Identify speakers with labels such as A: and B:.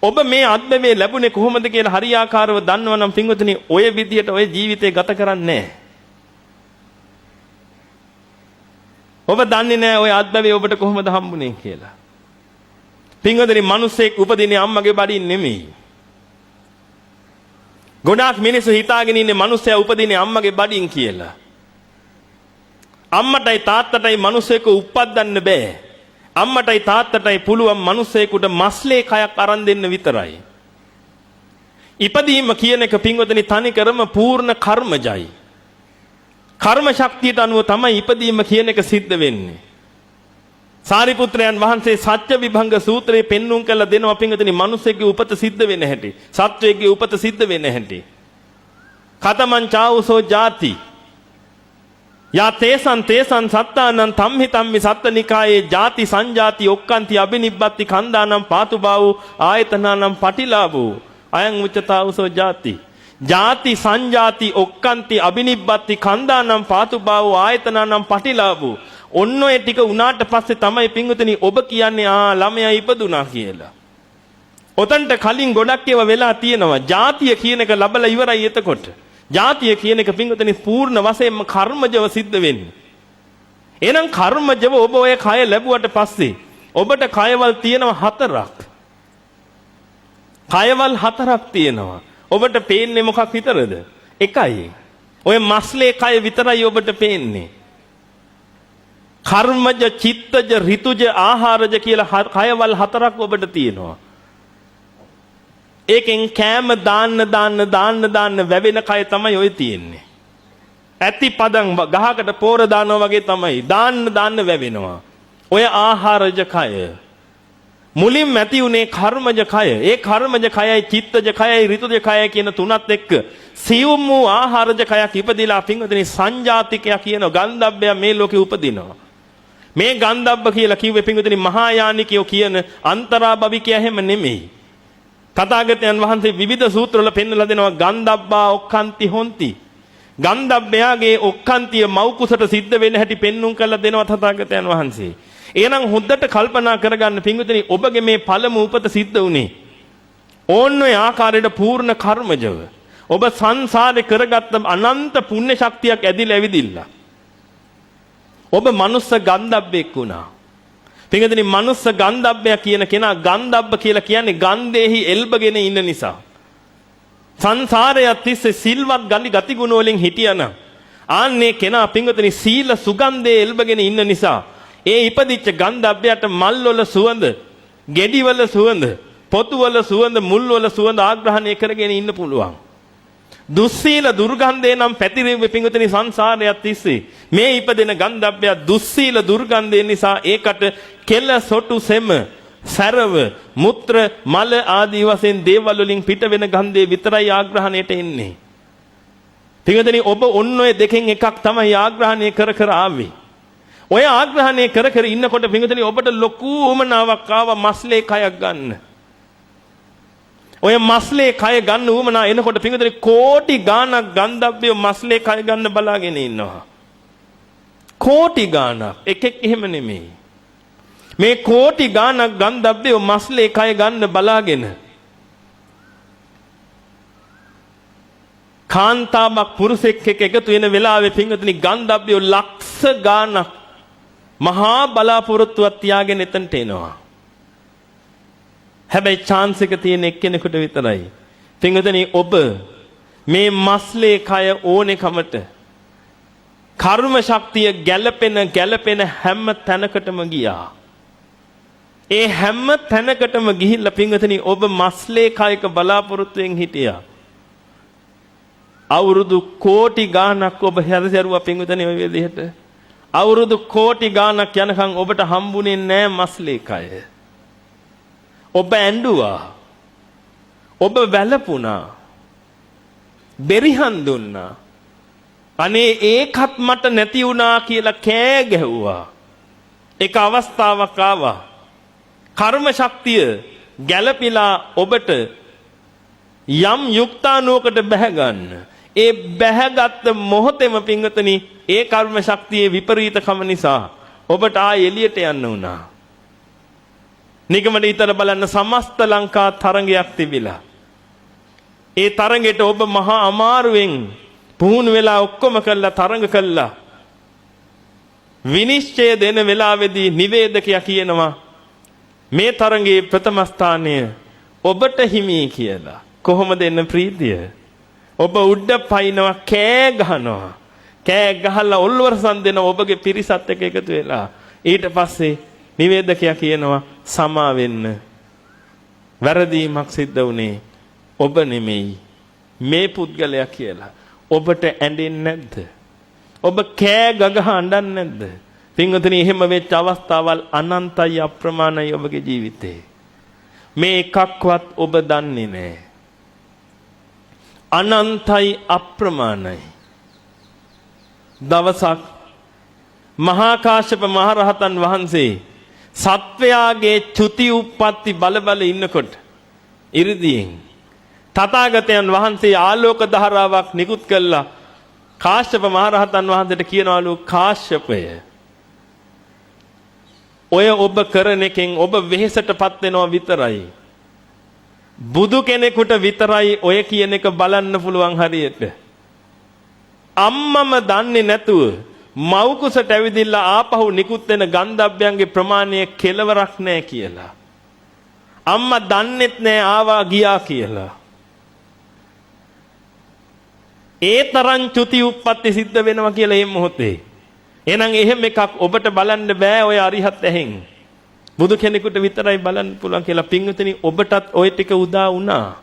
A: ඔබ මේ අත්දැකීම ලැබුණේ කොහොමද කියලා හරියාකාරව දන්නවනම් පින්වතුනි ඔය විදියට ඔය ජීවිතේ ගත කරන්නේ නැහැ. ඔබ දන්නේ නැහැ ඔය අත්දැකීම ඔබට කොහොමද හම්බුනේ කියලා. පින්වතුනි මිනිස්සෙක් උපදින්නේ අම්මගේ බඩින් නෙමෙයි. ගොඩාක් මිනිස්සු හිතාගෙන ඉන්නේ මිනිස්සයා උපදින්නේ අම්මගේ බඩින් කියලා. අම්මටයි තාත්තටයි මිනිස්සෙක් උප්පද්දන්න බෑ. අම්මටයි තාත්තටයි පුළුවන් මිනිස්සෙකුට මස්ලේ කයක් අරන් දෙන්න විතරයි. ඉපදීම කියන එක පින්වතුනි තනිකරම පූර්ණ කර්මජයි. කර්ම ශක්තියට අනුව තමයි ඉපදීම කියන එක සිද්ධ වෙන්නේ. සාරිපුත්‍රයන් වහන්සේ සත්‍ය විභංග සූත්‍රයේ පෙන්눔 කළ දෙනවා පින්වතුනි මිනිස්සෙක්ගේ උපත සිද්ධ වෙන හැටි. සත්වයේගේ උපත සිද්ධ වෙන හැටි. කතමං චාවුසෝ ජාති යා තේසං සත්තානං තම්හි තම්මි සත්තනිකායේ ජාති සංජාති ඔක්칸ති අබිනිබ්බති කන්දානම් පාතුබාවෝ ආයතනානම් පටිලාභෝ අයං උච්චතාවුසෝ ජාති ජාති සංජාති ඔක්칸ති අබිනිබ්බති කන්දානම් පාතුබාවෝ ආයතනානම් පටිලාභෝ ඔන්න ඔය ටික උනාට පස්සේ තමයි පින්වතුනි ඔබ කියන්නේ ළමයා ඉපදුනා කියලා. ඔතනට කලින් ගොඩක් ඒවා වෙලා තියෙනවා. ජාතිය කියන එක ලබලා ඉවරයි එතකොට. ජාතිය කියන එක පින්වතුනි පූර්ණ වශයෙන්ම කර්මජව සිද්ධ වෙන්නේ. එහෙනම් කර්මජව ඔබ ඔය කය ලැබුවට පස්සේ ඔබට කයවල් තියෙනවා 4ක්. කයවල් 4ක් තියෙනවා. ඔබට පේන්නේ මොකක් විතරද? එකයි. ඔය මස්ලේ කය විතරයි ඔබට පේන්නේ. කර්මජ, චිත්තජ, ඍතුජ, ආහාරජ කියලා කයවල් 4ක් ඔබට තියෙනවා. ඒකෙන් කෑම දාන්න වැවෙන කය තමයි ඔය තියෙන්නේ. ඇති පදන් ගහකට පෝර දානවා වගේ තමයි දාන්න වැවෙනවා. ඔය ආහාරජ කය. මුලින්ම ඇති උනේ කර්මජ කය. ඒ කර්මජ කයයි චිත්තජ කයයි ඍතුජ කයයි කියන තුනත් එක්ක සියුම් වූ ආහාරජ කයක් ඉපදිලා පින්වතුනි සංජාතිකය කියන ගන්ධබ්බය මේ ලෝකේ උපදිනවා. මේ ගන්ධබ්බ කියලා කිව්වේ පින්වතුනි මහායානිකයෝ කියන අන්තරාභවිකය හැම නෙමෙයි. තථාගතයන් වහන්සේ විවිධ සූත්‍රවල පෙන්වලා දෙනවා ගන්ධබ්බා ඔක්칸ති හොಂತಿ. ගන්ධබ්බයාගේ ඔක්칸තිය මව් කුසට සිද්ධ වෙන හැටි පෙන්눔 කළා දෙනවා තථාගතයන් වහන්සේ. එහෙනම් හොද්දට කල්පනා කරගන්න පින්වතුනි ඔබගේ මේ පළමු උපත සිද්ධ වුණේ ඕන්න ඔය ආකාරයට පූර්ණ කර්මජව. ඔබ සංසාරේ කරගත්ත අනන්ත පුණ්‍ය ශක්තියක් ඇදිලා ඇවිදිලා. ඔබ මනුස්ස ගන්ධබ්බෙක් වුණා. පින්වතුනි මනුස්ස ගන්ධබ්බය කියන කෙනා ගන්ධබ්බ කියලා කියන්නේ ගන්ධෙහි එල්බගෙන ඉන්න නිසා. සංසාරයේ තිස්සේ සිල්වත් ගතිගුණ වලින් හිටියනම් ආන්නේ කෙනා පින්වතුනි සීල සුගන්ධයේ එල්බගෙන ඉන්න නිසා ඒ ඉපදිච්ච ගන්ධබ්බයට මල් වල සුවඳ, ගෙඩි වල සුවඳ, පොතු වල සුවඳ, මුල් වල සුවඳ ආග්‍රහණය කරගෙන ඉන්න පුළුවන්. දුස්සීල දුර්ගන්ධේ නම් පැතිරෙන්නේ පින්වතුනි සංසාරයත් තිස්සේ මේ ඉපදෙන ගන්ධබ්බය දුස්සීල දුර්ගන්ධය නිසා ඒකට කෙල සොටු සෙම සරව මුත්‍ර මල ආදී වශයෙන් දේවල් වලින් පිට වෙන ගන්ධේ විතරයි ආග්‍රහණයට එන්නේ. පින්වතුනි ඔබ ඔන්න ඔය දෙකෙන් එකක් තමයි ආග්‍රහණය කර ආවේ. ඔය ආග්‍රහණය කර ඉන්නකොට පින්වතුනි ඔබට ලොකු උමනාවක් ආවා මස්ලේ කයක් ගන්න. ඔය මස්ලේ කය ගන්න උවමනා එනකොට පින්වතුනි කෝටි ගාණක් ගන්ධබ්බය මස්ලේ කය ගන්න බලාගෙන ඉන්නවා. කෝටි ගාණක් එකෙක් එහෙම නෙමෙයි. මේ කෝටි ගාණක් ගන්ධබ්බය මස්ලේ කය ගන්න බලාගෙන කාන්තාවක් පුරුෂෙක් එක්ක එකතු වෙන වෙලාවේ පින්වතුනි ගන්ධබ්බය ලක්ෂ ගාණක් මහා බලාපොරොත්තුවක් තියාගෙන එතනට එනවා. හැබැයි chance එක තියෙන එක්කෙනෙකුට විතරයි. පින්වතුනි ඔබ මේ මස්ලේ කය ඕනෙකමට කර්ම ශක්තිය ගැළපෙන හැම තැනකටම ගියා. ඒ හැම තැනකටම ගිහිල්ලා පින්වතුනි ඔබ මස්ලේ කයක බලාපොරොත්තුෙන් හිටියා. අවුරුදු කෝටි ගාණක් ඔබ හැරසරුවා පින්වතුනි ඔය විදිහට. අවුරුදු කෝටි ගාණක් යනකම් ඔබට හම්බුනේ නෑ මස්ලේ කය. ඔබ ඇඬුවා. ඔබ වැළපුණා. බෙරිහන් දුන්නා. අනේ ඒකත් මට නැති වුණා කියලා කෑ ගැහුවා. එක අවස්ථාවක් ආවා. කර්ම ශක්තිය ගැළපිලා ඔබට යම් යුක්තානුවකට බැහැ ගන්න. ඒ බැහැගත් මොහොතේම පින්වතුනි ඒ කර්ම ශක්තියේ විපරීතකම නිසා ඔබට ආයෙ එළියට යන්න වුණා. නිගමන හිතලා බලන්න සමස්ත ලංකා තරඟයක් තිබිලා. ඒ තරඟයට ඔබ මහා අමාරුවෙන් පුහුණු වෙලා ඔක්කොම කළා තරඟ කළා. විනිශ්චය දෙන වෙලාවේදී නිවේදකයා කියනවා මේ තරඟයේ ප්‍රථම ස්ථානය ඔබට හිමි කියලා. කොහොමද එන්න ප්‍රීතිය? ඔබ උඩ පයින්නවා කෑ ගහනවා. කෑ ගහලා ඔල්වරසන් දෙන ඔබගේ පිරිසත් එක්ක එකතු වෙලා. ඊට පස්සේ නිවේදකයා කියනවා සමා වෙන්න. වැරදීමක් සිද්ධ වුණේ ඔබ නෙමෙයි මේ පුද්ගලයා කියලා. ඔබට ඇඬෙන්නේ නැද්ද? ඔබ කෑ ගගහ අඬන්නේ නැද්ද? පින්වතුනි එහෙම වෙච්ච අවස්ථාවල් අනන්තයි අප්‍රමාණයි ඔබගේ ජීවිතේ. මේ එකක්වත් ඔබ දන්නේ නැහැ. අනන්තයි අප්‍රමාණයි. දවසක් මහා කාශ්‍යප මහරහතන් වහන්සේ සත්වයාගේ චුති උප්පත්ති බල ඉන්නකොට ඉරිදීන් තථාගතයන් වහන්සේ ආලෝක ධාරාවක් නිකුත් කළා. කාශ්‍යප මහරහතන් වහන්සේට කියනවලු කාශ්‍යපය ඔය ඔබ කරන එකෙන් ඔබ වෙහෙසටපත් වෙනවා විතරයි. බුදු කෙනෙකුට විතරයි ඔය කියන එක බලන්න පුළුවන් හරියට. අම්මම දන්නේ නැතුව මව් කුසට ඇවිදිලා ආපහු නිකුත් වෙන ගන්ධබ්බයන්ගේ ප්‍රමාණය කෙලවරක් නැහැ කියලා. අම්මා දන්නෙත් නැහැ ආවා ගියා කියලා. ඒ තරම් චුති උප්පත්ති සිද්ධ වෙනවා කියලා මේ මොහොතේ. එහෙනම් එහෙම එකක් ඔබට බලන්න බෑ ඔය අරිහත් ඇහෙන්. බුදු කෙනෙකුට විතරයි බලන්න පුළුවන් කියලා පින්විතනි ඔබටත් ওই ටික උදා වුණා.